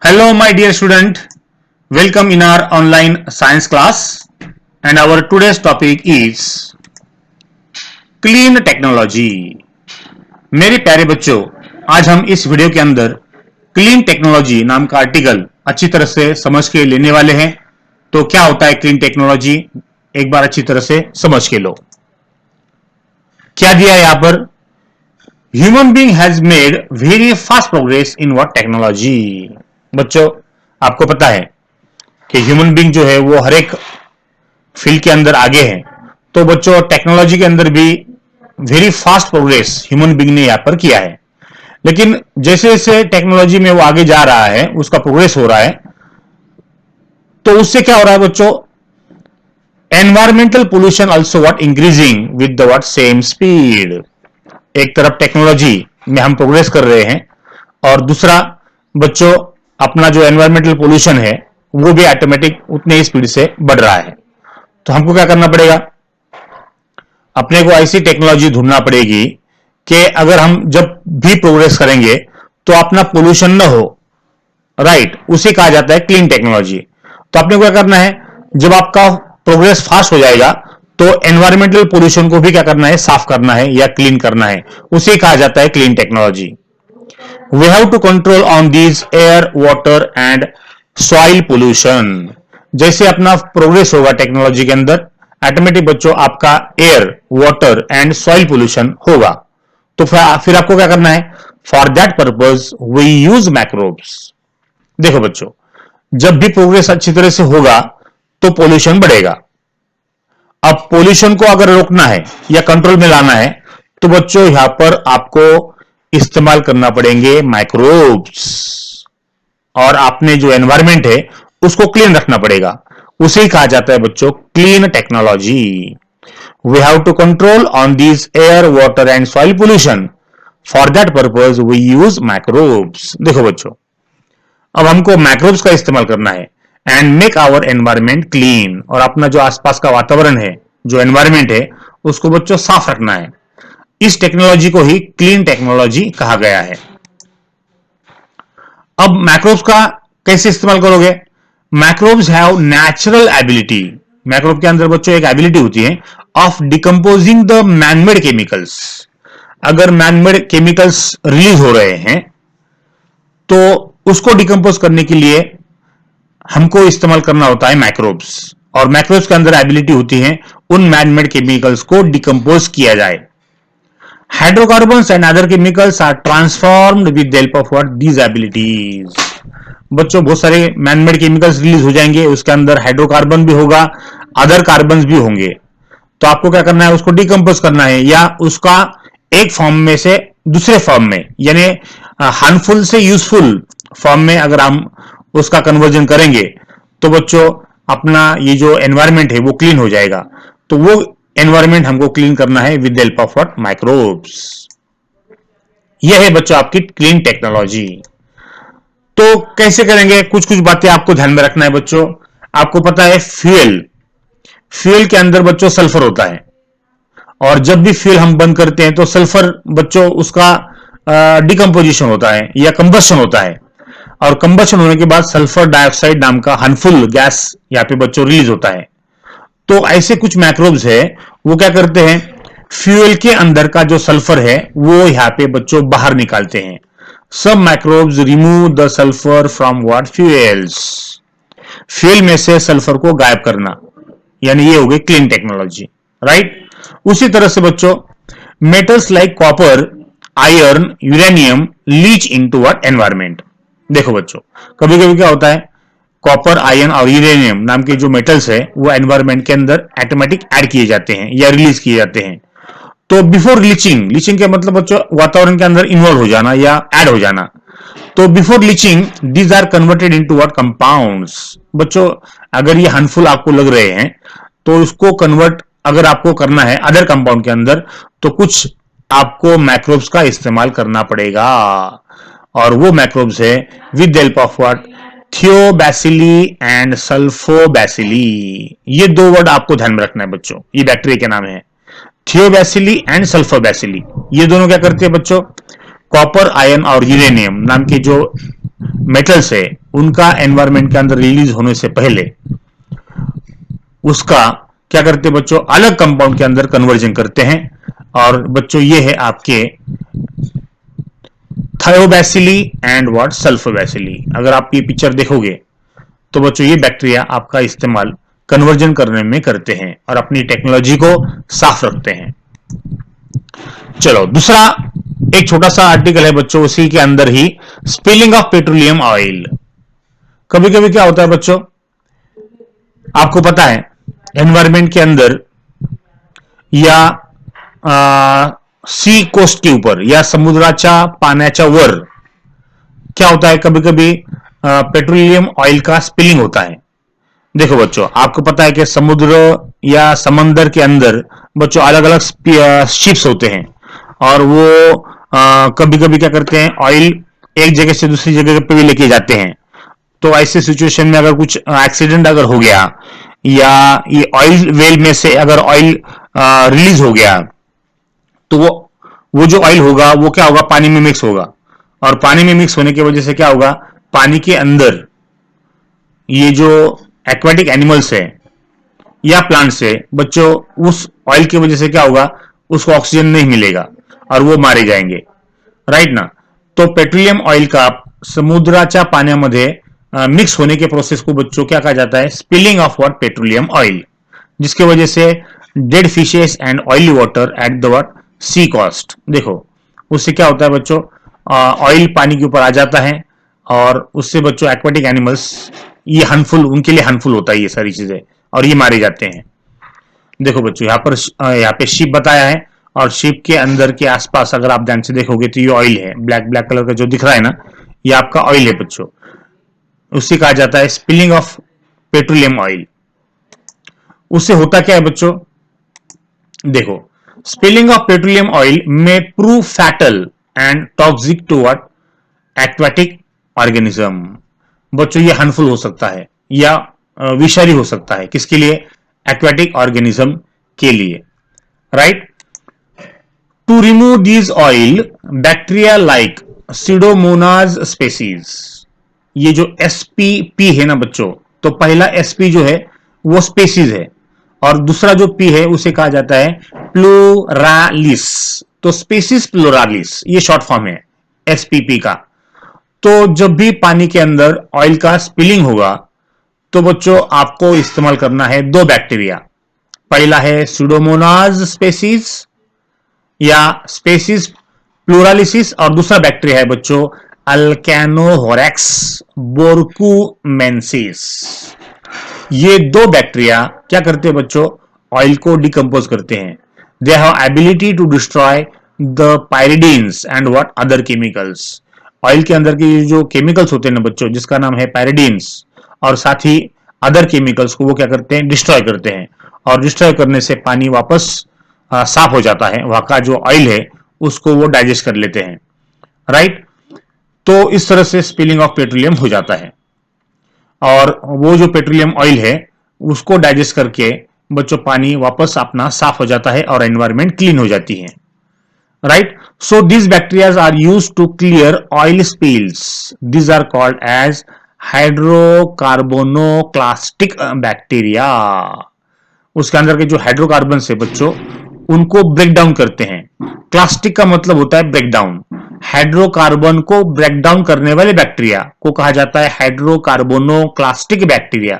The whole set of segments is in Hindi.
Hello, my dear student. Welcome in our online science class. And our today's topic is clean technology. मेरे प्यारे बच्चों, आज हम इस वीडियो के अंदर क्लीन टेक्नोलॉजी नाम का आर्टिकल अच्छी तरह से समझ के लेने वाले हैं। तो क्या होता है क्लीन टेक्नोलॉजी, एक बार अच्छी तरह से समझ के लो। क्या दिया है यहां पर? Human being has made very fast progress in what technology. बच्चों, आपको पता है कि ह्यूमन बीइंग जो है वो हर एक फील्ड के अंदर आगे है। तो बच्चों, टेक्नोलॉजी के अंदर भी very fast progress human being ने यहां पर किया है। लेकिन जैसे जैसे टेक्नोलॉजी में वो आगे जा रहा है, उसका प्रोग्रेस हो रहा है, तो उससे क्या हो रहा है बच्चों? Environmental pollution also what increasing with the what same speed. एक तरफ टेक्नोलॉजी में हम प्रोग्रेस कर रहे हैं और दूसरा बच्चों अपना जो एनवायरमेंटल पोल्यूशन है वो भी ऑटोमेटिक उतने ही स्पीड से बढ़ रहा है। तो हमको क्या करना पड़ेगा? अपने को ऐसी टेक्नोलॉजी ढूंढना पड़ेगी कि अगर हम जब भी प्रोग्रेस करेंगे तो अपना पोल्यूशन ना हो। राइट, उसे कहा जाता है क्लीन टेक्नोलॉजी। तो आपने को क्या करना है? जब आपका प्रोग्रेस फास्ट हो जाएगा तो एनवायरमेंटल पोल्यूशन को भी क्या करना है? साफ करना है या क्लीन करना है। उसे कहा जाता है clean technology. We have to control on these air, water and soil pollution। जैसे अपना प्रोग्रेस होगा टेक्नोलॉजी के अंदर, ऑटोमेटिक बच्चों आपका air, water and soil pollution होगा। तो फिर आपको क्या करना है? For that purpose we use microbes. देखो बच्चों, जब भी प्रोग्रेस अच्छी तरह से होगा तो पोल्यूशन बढ़ेगा। अब पोल्यूशन को अगर रोकना है या कंट्रोल में लाना है तो बच्चों यहां पर आपको इस्तेमाल करना पड़ेंगे माइक्रोब्स। और आपने जो एनवायरमेंट है उसको क्लीन रखना पड़ेगा। उसे ही कहा जाता है बच्चों clean technology. We have to control on this air, water and soil pollution. For that purpose we use microbes. देखो बच्चों, अब हमको माइक्रोब्स का इस्तेमाल करना है and make our environment clean. और अपना जो आसपास का वातावरण है, जो एनवायरमेंट है, उसको बच्चों साफ रखना है। इस टेक्नोलॉजी को ही क्लीन टेक्नोलॉजी कहा गया है। अब मैक्रोब्स का कैसे इस्तेमाल करोगे? Microbes have natural ability. Microbe के अंदर बच्चों एक एबिलिटी होती है of decomposing the manmade chemicals. अगर मैनमेड केमिकल्स रिलीज हो रहे हैं तो उसको डिकम्पोज करने के लिए हमको इस्तेमाल करना होता है मैक्रोब्स। और मैक्रोब्स के अंदर एबिलिटी होती है उन मैनमेड केमिकल्स को डिकम्पोज किया जाए। Hydrocarbons and other chemicals are transformed with the help of what these abilities। बच्चों, बहुत सारे मैनमेड केमिकल्स रिलीज हो जाएंगे, उसके अंदर हाइड्रोकार्बन भी होगा, अदर कार्बन भी होंगे। तो आपको क्या करना है? उसको डिकम्पोज करना है या उसका एक फॉर्म में से दूसरे फॉर्म में, यानी हार्मफुल से यूजफुल फॉर्म में अगर हम उसका कन्वर्जन करेंगे तो बच्चों अपना ये जो एनवायरमेंट है वो क्लीन हो जाएगा। तो वो एनवायरमेंट हमको क्लीन करना है with the help of what? Microbes. यह है बच्चों आपकी क्लीन टेक्नोलॉजी। तो कैसे करेंगे? कुछ कुछ बातें आपको ध्यान में रखना है बच्चों। आपको पता है फ्यूल के अंदर बच्चों सल्फर होता है, और जब भी फ्यूल हम बंद करते हैं तो सल्फर बच्चों उसका डिकम्पोजिशन होता है या कंबस्शन होता है। और कंबस्शन होने के बाद सल्फर डाइऑक्साइड नाम का हार्मफुल गैस यहाँ पे बच्चों रिलीज होता है। तो ऐसे कुछ मैक्रोब्स है, वो क्या करते हैं? फ्यूल के अंदर का जो सल्फर है वो यहां पे बच्चों बाहर निकालते हैं। सब मैक्रोब्स remove the sulphur from what? Fuels. Fuel में से सल्फर को गायब करना, यानी ये हो गई क्लीन टेक्नोलॉजी। राइट। उसी तरह से बच्चों metals like copper, iron, uranium leach into what? Environment. देखो बच्चों, कभी कभी क्या होता है, कॉपर, आयरन और यूरेनियम नाम के जो मेटल्स है वो एनवायरमेंट के अंदर ऑटोमेटिक ऐड किए जाते हैं या रिलीज किए जाते हैं। तो बिफोर लीचिंग, लीचिंग का मतलब बच्चों वातावरण के अंदर इन्वॉल्व हो जाना या ऐड हो जाना। तो before leaching these are converted into what? Compounds. बच्चों, अगर ये हार्मफुल आपको लग रहे हैं तो उसको कन्वर्ट अगर आपको करना है अदर कंपाउंड के अंदर, तो कुछ आपको मैक्रोब्स का इस्तेमाल करना पड़ेगा। और वो मैक्रोब्स है with the help of what? Thiobacilli and sulfobacilli. ये दो वर्ड आपको ध्यान में रखना है बच्चों, ये बैक्टीरिया के नाम है। थियोबैसिली एंड सल्फोबैसिली, ये दोनों क्या करते हैं बच्चों? कॉपर, आयरन और यूरेनियम नाम के जो मेटल्स है उनका एनवायरमेंट के अंदर रिलीज होने से पहले उसका क्या करते हैं बच्चों, अलग कंपाउंड के अंदर कन्वर्जन करते हैं। और बच्चों ये है आपके थायोबैसिली एंड व्हाट सल्फोबैसिली। अगर आप ये पिक्चर देखोगे तो बच्चों ये बैक्टीरिया आपका इस्तेमाल कन्वर्जन करने में करते हैं और अपनी टेक्नोलॉजी को साफ रखते हैं। चलो दूसरा एक छोटा सा आर्टिकल है बच्चों, उसी के अंदर ही स्पिलिंग ऑफ पेट्रोलियम ऑयल। कभी कभी क्या होता है बच्चों, आपको पता है एनवायरमेंट के अंदर या सी कोस्ट के ऊपर या समुद्राच्या पाण्याच्या वर क्या होता है, कभी कभी पेट्रोलियम ऑयल का स्पिलिंग होता है। देखो बच्चों, आपको पता है कि समुद्र या समंदर के अंदर बच्चों अलग अलग शिप्स होते हैं और वो कभी कभी क्या करते हैं, ऑयल एक जगह से दूसरी जगह पे भी लेके जाते हैं। तो ऐसे सिचुएशन में अगर कुछ एक्सीडेंट अगर हो गया या ये ऑयल वेल में से अगर ऑयल रिलीज हो गया तो वो जो ऑयल होगा वो क्या होगा, पानी में मिक्स होगा। और पानी में मिक्स होने की वजह से क्या होगा, पानी के अंदर ये जो एक्वाटिक एनिमल्स है या प्लांट्स है बच्चों, उस ऑयल की वजह से क्या होगा, उसको ऑक्सीजन नहीं मिलेगा और वो मारे जाएंगे, राइट ना। तो पेट्रोलियम ऑयल का समुद्राच्या पाण्यामध्ये मिक्स होने के प्रोसेस को बच्चों क्या कहा जाता है, spilling of what petroleum oil, जिसके वजह से dead fishes and oily water at the what sea coast. देखो उससे क्या होता है बच्चों, ऑयल पानी के ऊपर आ जाता है और उससे बच्चों एक्वाटिक एनिमल्स ये हार्मफुल, उनके लिए हार्मफुल होता है ये सारी चीजें और ये मारे जाते हैं। देखो बच्चों यहाँ पे शिप बताया है और शिप के अंदर के आसपास अगर आप ध्यान से देखोगे तो ये ऑयल है, ब्लैक ब्लैक कलर का जो दिख रहा है ना, ये आपका ऑयल है बच्चों। उसे कहा जाता है स्पिलिंग ऑफ पेट्रोलियम ऑयल। उससे होता क्या है बच्चों, देखो स्पिलिंग ऑफ पेट्रोलियम ऑयल में prove fatal and toxic to what aquatic organism. बच्चों ये हार्मफुल हो सकता है या विषारी हो सकता है, किसके लिए, एक्वाटिक ऑर्गेनिज्म के लिए, right. To remove this oil bacteria like pseudomonas species, ये जो एसपीपी है ना बच्चों, तो पहला एसपी जो है वो स्पेसीज है और दूसरा जो पी है उसे कहा जाता है प्लूरालिस। तो स्पेसीज प्लूरालिस ये शॉर्ट फॉर्म है एसपीपी का। तो जब भी पानी के अंदर ऑयल का स्पिलिंग होगा तो बच्चों आपको इस्तेमाल करना है दो बैक्टीरिया, पहला है सुडोमोनाज स्पेसीज या स्पेसीज प्लूरालिसिस और दूसरा बैक्टीरिया है बच्चों अल्कैनोहोरेक्स बोर्कुमेंसिस। ये दो बैक्टीरिया क्या करते हैं बच्चों, ऑयल को डिकम्पोज करते हैं। They have ability to destroy the pyridines and what other chemicals. Oil के अंदर के जो केमिकल्स होते हैं ना बच्चों, जिसका नाम है पैराडीन्स, और साथ ही अदर केमिकल्स को वो क्या करते हैं, डिस्ट्रॉय करते हैं। और डिस्ट्रॉय करने से पानी वापस साफ हो जाता है, वहां का जो ऑयल है उसको वो डाइजेस्ट कर लेते हैं, राइट। तो इस तरह से स्पिलिंग ऑफ पेट्रोलियम हो जाता है और वो जो पेट्रोलियम ऑयल है उसको डाइजेस्ट करके बच्चों पानी वापस अपना साफ हो जाता है और एनवायरमेंट क्लीन हो जाती है, right. So these bacteria are used to clear oil spills. These are called as hydrocarbonoclastic bacteria. उसके अंदर के जो हाइड्रोकार्बन है बच्चों उनको ब्रेक डाउन करते हैं। क्लास्टिक का मतलब होता है ब्रेक डाउन, हाइड्रोकार्बन को ब्रेक डाउन करने वाले बैक्टीरिया को कहा जाता है हाइड्रोकार्बोनोक्लास्टिक बैक्टीरिया,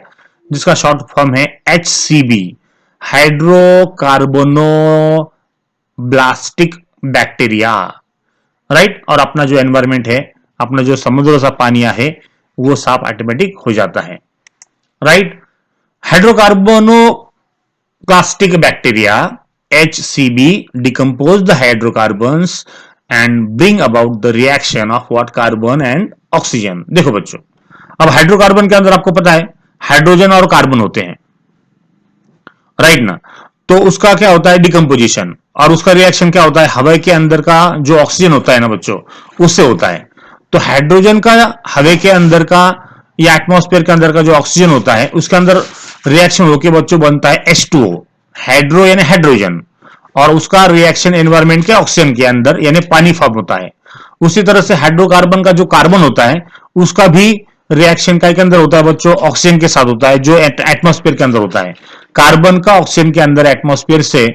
जिसका शॉर्ट फॉर्म है HCB, हाइड्रोकार्बोनोब्लास्टिक बैक्टीरिया, राइट। और अपना जो एनवायरमेंट है, अपना जो समुद्र सा पानी है वो साफ ऑटोमेटिक हो जाता है, right. Hydrocarbonoplastic bacteria HCB decompose the hydrocarbons and bring about the reaction of what carbon and oxygen. देखो बच्चों, अब हाइड्रोकार्बन के अंदर आपको पता है हाइड्रोजन और कार्बन होते हैं, राइट ना। तो उसका क्या होता है, डिकम्पोजिशन, और उसका रिएक्शन क्या होता है, हवा के अंदर का जो ऑक्सीजन होता है ना बच्चों उससे होता है। तो हाइड्रोजन का हवा के अंदर का या एटमॉस्फेयर के अंदर का जो ऑक्सीजन होता है उसके अंदर रिएक्शन होकर बच्चों बनता है H2O, हाइड्रो यानी हाइड्रोजन, और उसका रिएक्शन एनवायरमेंट के ऑक्सीजन के अंदर यानी पानी फॉर्म होता है। उसी तरह से हाइड्रोकार्बन का जो कार्बन होता है उसका भी रिएक्शन काय के अंदर होता है बच्चों, ऑक्सीजन के साथ होता है, जो एटमॉस्फेयर के अंदर होता है। कार्बन का ऑक्सीजन के अंदर एटमॉस्फेयर से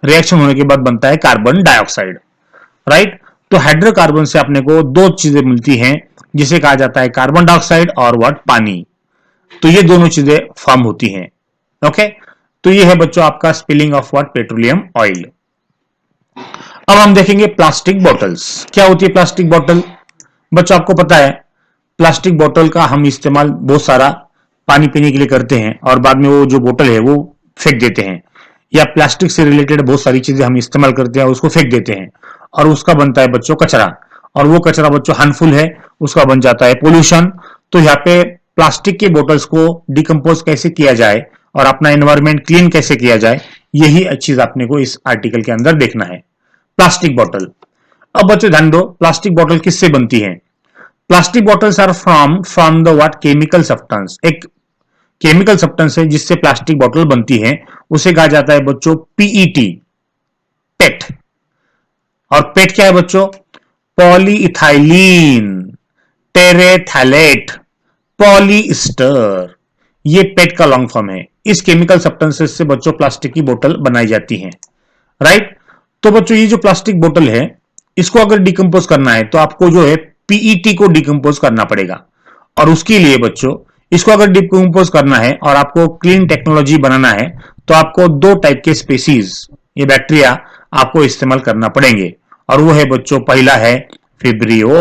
रिएक्शन होने के बाद बनता है कार्बन डाइऑक्साइड, राइट। तो हाइड्रोकार्बन से अपने को दो चीजें मिलती हैं, जिसे कहा जाता है कार्बन डाइऑक्साइड और व्हाट, पानी। तो ये दोनों चीजें फॉर्म होती हैं, ओके। तो ये है बच्चों आपका spilling of what, petroleum oil. अब हम देखेंगे प्लास्टिक बॉटल्स। क्या होती है प्लास्टिक बॉटल? बच्चों आपको पता है प्लास्टिक बोतल का हम इस्तेमाल बहुत सारा पानी पीने के लिए करते हैं और बाद में वो जो बोतल है वो फेंक देते हैं, या प्लास्टिक से रिलेटेड बहुत सारी चीजें हम इस्तेमाल करते हैं उसको फेंक देते हैं, और उसका बनता है बच्चों कचरा, और वो कचरा बच्चों हार्मफुल है, उसका बन जाता है पोल्यूशन। तो यहाँ पे प्लास्टिक के बोटल्स को डिकम्पोज कैसे किया जाए और अपना एनवायरमेंट क्लीन कैसे किया जाए, यही चीज आपने को इस आर्टिकल के अंदर देखना है। Plastic bottle. अब बच्चों ध्यान दो, प्लास्टिक बॉटल किससे बनती है? Plastic bottles are from the what, chemical substance. एक केमिकल सब्सटेंस है जिससे प्लास्टिक बॉटल बनती है, उसे कहा जाता है बच्चों पीईटी, पेट। और पेट क्या है बच्चों? पॉलीइथाइलीन टेरेथैलेट पॉलीस्टर, ये पेट का लॉन्ग फॉर्म है। इस केमिकल सब्सटेंसेस से बच्चों प्लास्टिक की बोतल बनाई जाती है, राइट। तो बच्चों ये जो प्लास्टिक बोतल है, इसको अगर डिकम्पोज करना है तो आपको जो है पीईटी को डिकम्पोज करना पड़ेगा, और उसके लिए बच्चों इसको अगर डिकम्पोज करना है और आपको क्लीन टेक्नोलॉजी बनाना है तो आपको दो टाइप के स्पेसीज, ये बैक्टीरिया आपको इस्तेमाल करना पड़ेंगे, और वो है बच्चों, पहला है फिब्रियो,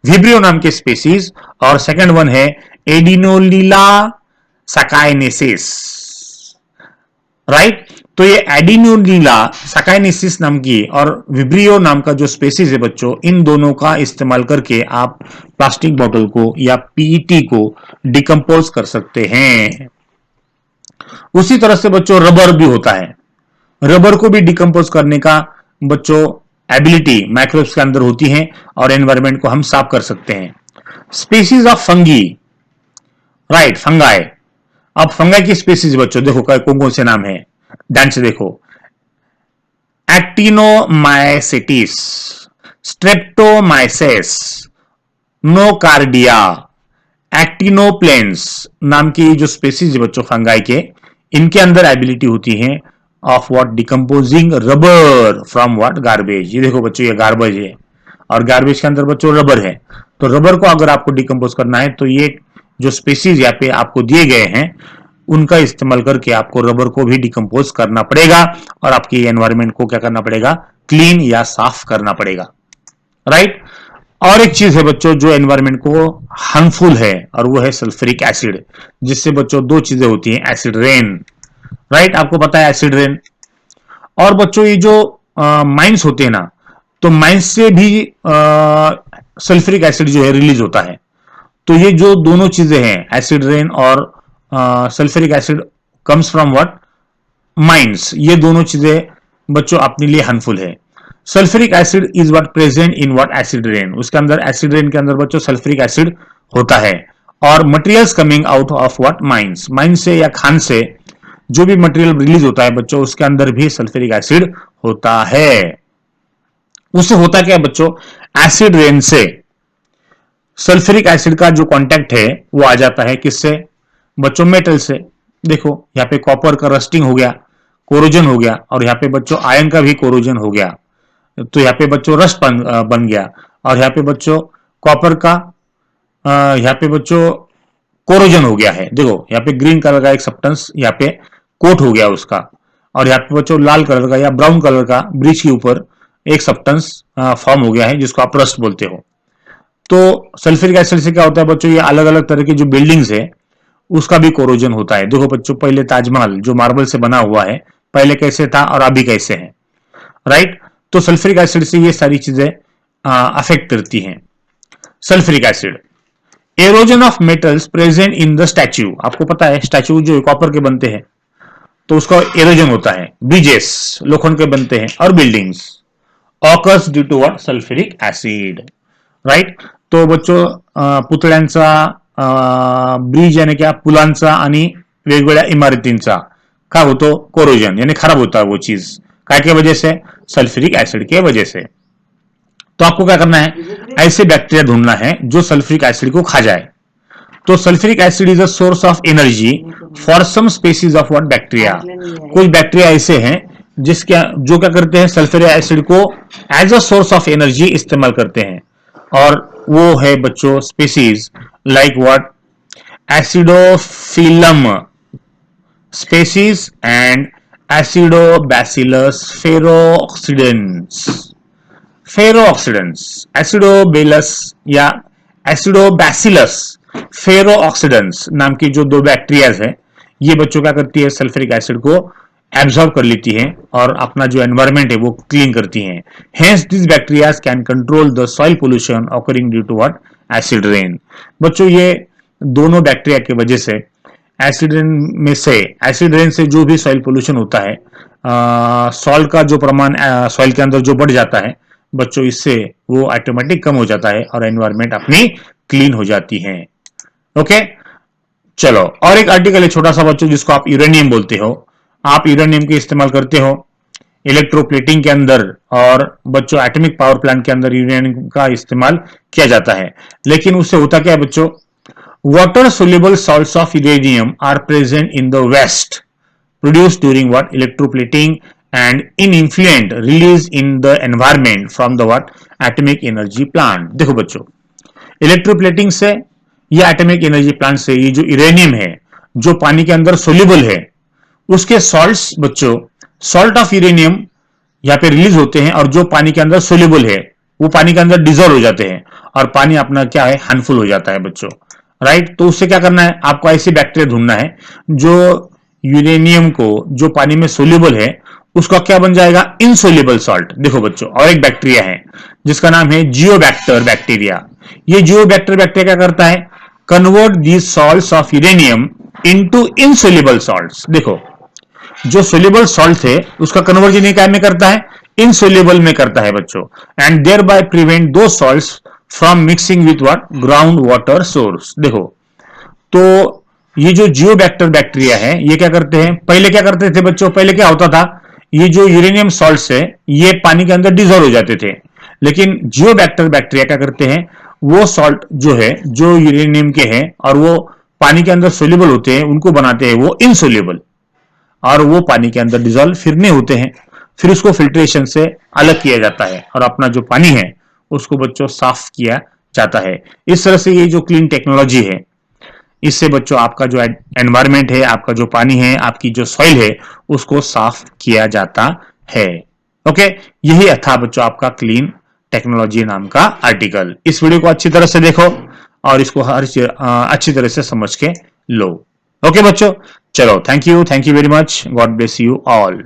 विब्रियो नाम के स्पेसीज, और सेकंड वन है एडिनोलिला सकाइनेसिस, राइट। तो ये एडिनोलिला सकाइनेसिस नाम की और विब्रियो नाम का जो स्पेसीज है बच्चों, इन दोनों का इस्तेमाल करके आप प्लास्टिक बोतल को या पीईटी को डिकम्पोज कर सकते हैं। उसी तरह से बच्चों रबर भी होता है, रबर को भी डिकम्पोज करने का बच्चों एबिलिटी माइक्रोब्स के अंदर होती है, और एनवायरमेंट को हम साफ कर सकते हैं। Species of fungi, right, fungi. अब फंगाई की स्पीसीज बच्चों देखो कौन कौन से नाम है, ध्यान से देखो। एक्टिनोमाइसिटिस, स्ट्रेप्टोमाइसेस, नोकार्डिया, एक्टिनोप्लेन्स नाम की जो स्पीसीज बच्चों फंगाई के, इनके अंदर एबिलिटी होती है of what, decomposing rubber from what, garbage. ये देखो बच्चों ये गार्बेज है, और गार्बेज के अंदर बच्चों रबर है। तो रबर को अगर आपको डिकम्पोज करना है तो ये जो स्पीसीज यहाँ पे आपको दिए गए हैं उनका इस्तेमाल करके आपको रबर को भी डिकम्पोज करना पड़ेगा, और आपकी एनवायरमेंट को क्या करना पड़ेगा, क्लीन या साफ करना पड़ेगा, राइट। और एक चीज है बच्चों जो एनवायरमेंट को हार्मफुल है, और वो है सल्फ्यूरिक एसिड, जिससे बच्चों दो चीजें होती हैं, एसिड रेन, राइट, आपको पता है एसिड रेन। और बच्चों ये जो माइंस होते हैं ना, तो माइंस से भी सल्फ्यूरिक एसिड जो है रिलीज होता है। तो ये जो दोनों चीजें हैं, एसिड रेन और sulphuric acid comes from what, mines, ये दोनों चीजें बच्चों अपने लिए हार्मफुल है। Sulphuric acid is what present in what, acid rain. उसके अंदर एसिड रेन के अंदर बच्चों सल्फ्यूरिक एसिड होता है, और materials coming out of what, mines, mines से या खान से जो भी मटेरियल रिलीज होता है बच्चों, उसके अंदर भी सल्फ्यूरिक एसिड होता है। उससे होता क्या है बच्चों, एसिड रेन से सल्फ्यूरिक एसिड का जो कांटेक्ट है वो आ जाता है किससे बच्चों, मेटल से। देखो यहाँ पे कॉपर का रस्टिंग हो गया, कोरोजन हो गया, और यहाँ पे बच्चों आयरन का भी कोरोजन हो गया, तो यहाँ पे बच्चों रस्ट बन गया, और यहाँ पे बच्चों कॉपर का यहाँ पे बच्चों कोरोजन हो गया है। देखो यहाँ पे ग्रीन कलर का एक सब्सटेंस यहाँ पे कोट हो गया उसका, और यहाँ पे बच्चों लाल कलर का या ब्राउन कलर का ब्रिज के ऊपर एक सब्सटेंस फॉर्म हो गया है जिसको आप रस्ट बोलते हो। तो सल्फ्यूरिक एसिड से क्या होता है बच्चों, ये अलग अलग तरह की जो बिल्डिंग्स है उसका भी कोरोजन होता है। देखो बच्चों पहले ताजमहल जो मार्बल से बना हुआ है, पहले कैसे था और अभी कैसे है, राइट। तो सल्फ्यूरिक एसिड से ये सारी चीजें अफेक्ट करती हैं। Sulphuric acid, halogen of metals present in the statue. आपको पता है स्टैच्यू जो कॉपर के बनते हैं तो उसका एरोजन होता है, ब्रिजेस लोखंड के बनते हैं, और buildings occurs due to what, sulphuric acid, right. तो बच्चों पुतळ्यांचा ब्रिज यानी क्या, पुलांचा आणि वेगवेगळ्या इमारतींचा काय होतो, कोरोजन यानी खराब होता है वो चीज, काय के वजह से, सल्फ्यूरिक एसिड के वजह से। तो आपको क्या करना है, ऐसे बैक्टीरिया ढूंढना है जो सल्फ्यूरिक एसिड को खा जाए। तो sulphuric acid is a source of energy for some species of what bacteria. कुछ बैक्टीरिया ऐसे हैं जिसके जो क्या करते हैं, सल्फ्यूरिक एसिड को as a source of energy इस्तेमाल करते हैं, और वो है बच्चों species like what, acidophilum species and acidobacillus ferrooxidans. Ferrooxidans, acidobelus या एसिडोबैसिलस फेरोऑक्सीडेंट्स नाम की जो दो बैक्टीरियाज है, ये बच्चों क्या करती है, सल्फ्यूरिक एसिड को एब्जॉर्ब कर लेती हैं और अपना जो एनवायरमेंट है वो क्लीन करती हैं। Hence this bacterias can control the soil pollution occurring due to what, acid rain. बच्चों ये दोनों बैक्टीरिया की वजह से एसिड रेन में से, एसिड रेन से जो भी सॉइल पोल्यूशन होता है, सॉल्ट का जो प्रमाण सॉइल के अंदर जो बढ़ जाता है बच्चों, इससे वो ऑटोमेटिक कम हो जाता है और एनवायरमेंट अपनी क्लीन हो जाती है। ओके, चलो और एक आर्टिकल है छोटा सा बच्चों जिसको आप यूरेनियम बोलते हो। आप यूरेनियम के इस्तेमाल करते हो इलेक्ट्रोप्लेटिंग के अंदर, और बच्चों एटॉमिक पावर प्लांट के अंदर यूरेनियम का इस्तेमाल किया जाता है। लेकिन उससे होता क्या है बच्चों, water soluble salts of uranium are present in the waste produced during what, electroplating and in influent release in the environment from the what, atomic energy plant। देखो बच्चों, इलेक्ट्रोप्लेटिंग से या एटॉमिक एनर्जी प्लांट से ये जो यूरेनियम है जो पानी के अंदर सोल्यूबल है, उसके सॉल्ट्स बच्चों, सॉल्ट ऑफ यूरेनियम यहाँ पे रिलीज होते हैं और जो पानी के अंदर सोल्यूबल है वो पानी के अंदर डिजोल्व हो जाते हैं और पानी अपना क्या है, हार्मफुल हो जाता है बच्चों, राइट। तो उससे क्या करना है, आपको ऐसी बैक्टीरिया ढूंढना है जो यूरेनियम को जो पानी में सोल्यूबल है उसका क्या बन जाएगा, इनसोल्यूबल सॉल्ट। देखो बच्चों, और एक बैक्टीरिया है जिसका नाम है जियोबैक्टर बैक्टीरिया। ये जियोबैक्टर बैक्टीरिया क्या करता है, convert these salts of uranium into insoluble salts. देखो जो सोल्यूबल सॉल्ट है उसका कन्वर्जन क्या में करता है, इनसोल्यूबल में करता है बच्चों, एंड देयर बाय प्रिवेंट दो salts from mixing with what, ground water source. देखो तो ये जो जियोबैक्टर बैक्टीरिया है ये क्या करते हैं, पहले क्या करते थे बच्चों, पहले क्या होता था, ये जो यूरेनियम सॉल्ट्स है ये पानी के अंदर डिजोल्व हो जाते थे। लेकिन जियोबैक्टर बैक्टीरिया क्या करते हैं, वो सॉल्ट जो है जो यूरेनियम के हैं और वो पानी के अंदर सोल्यूबल होते हैं, उनको बनाते हैं वो इनसोल्यूबल, और वो पानी के अंदर डिजोल्व फिर नहीं होते हैं। फिर उसको फिल्ट्रेशन से अलग किया जाता है और अपना जो पानी है उसको बच्चों साफ किया जाता है। इस तरह से ये जो क्लीन टेक्नोलॉजी है, इससे बच्चों आपका जो एनवायरमेंट है, आपका जो पानी है, आपकी जो सॉइल है, उसको साफ किया जाता है। ओके, यही था बच्चों आपका क्लीन टेक्नोलॉजी नाम का आर्टिकल। इस वीडियो को अच्छी तरह से देखो और इसको हर अच्छी तरह से समझ के लो। ओके बच्चों, चलो thank you very much, God bless you all.